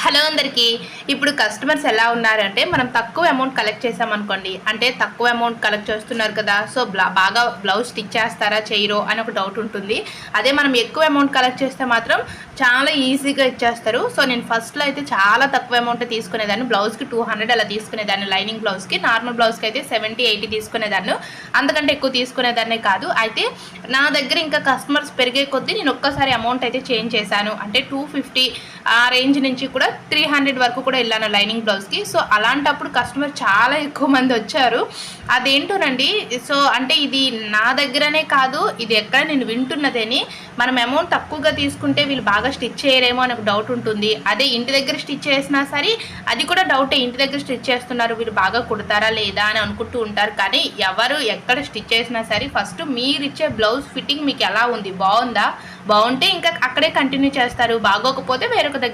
Hello అందరికీ. ఇప్పుడు customers ఎలా ఉన్నారంటే మనం తక్కువ అమౌంట్ కలెక్ట్ చేసామనుకోండి, అంటే తక్కువ అమౌంట్ కలెక్ట్ చేస్తున్నారు కదా, సో బాగా బ్లౌజ్ స్టిచ్ చేస్తారా చేయరో అని ఒక డౌట్ ఉంటుంది. అదే మనం ఎక్కువ అమౌంట్ కలెక్ట్ చేస్తే మాత్రం చాలా ఈజీగా ఇచ్చేస్తారు. సో నేను ఫస్ట్లో అయితే చాలా తక్కువ అమౌంట్ తీసుకునేదాన్ని. బ్లౌజ్కి 200 అలా తీసుకునేదాన్ని, లైనింగ్ బ్లౌజ్కి. నార్మల్ బ్లౌజ్కి అయితే 70-80 తీసుకునేదాన్ని, అంతకంటే ఎక్కువ తీసుకునేదాన్నే కాదు. అయితే నా దగ్గర ఇంకా కస్టమర్స్ పెరిగే కొద్దీ నేను ఒక్కసారి అమౌంట్ అయితే చేంజ్ చేశాను. అంటే 250 ఆ రేంజ్ నుంచి కూడా 300 వరకు కూడా వెళ్ళాను లైనింగ్ బ్లౌజ్కి. సో అలాంటప్పుడు కస్టమర్ చాలా ఎక్కువ మంది వచ్చారు. అదేంటోనండి, సో అంటే ఇది నా దగ్గరనే కాదు, ఇది ఎక్కడ నేను వింటున్నదేని. మనం అమౌంట్ తక్కువగా తీసుకుంటే వీళ్ళు బాగా స్టిచ్ చేయరేమో అని ఒక డౌట్ ఉంటుంది. అదే ఇంటి దగ్గర స్టిచ్ చేసినా సరే అది కూడా డౌటే. ఇంటి దగ్గర స్టిచ్ చేస్తున్నారు, వీళ్ళు బాగా కుడతారా లేదా అని అనుకుంటూ ఉంటారు. కానీ ఎవరు ఎక్కడ స్టిచ్ చేసినా సరే ఫస్ట్ మీరు ఇచ్చే బ్లౌజ్ ఫిట్టింగ్ మీకు ఎలా ఉంది, బాగుందా, బాగుంటే ఇంకా అక్కడే కంటిన్యూ చేస్తారు. బాగోకపోతే వేరొక దగ్గర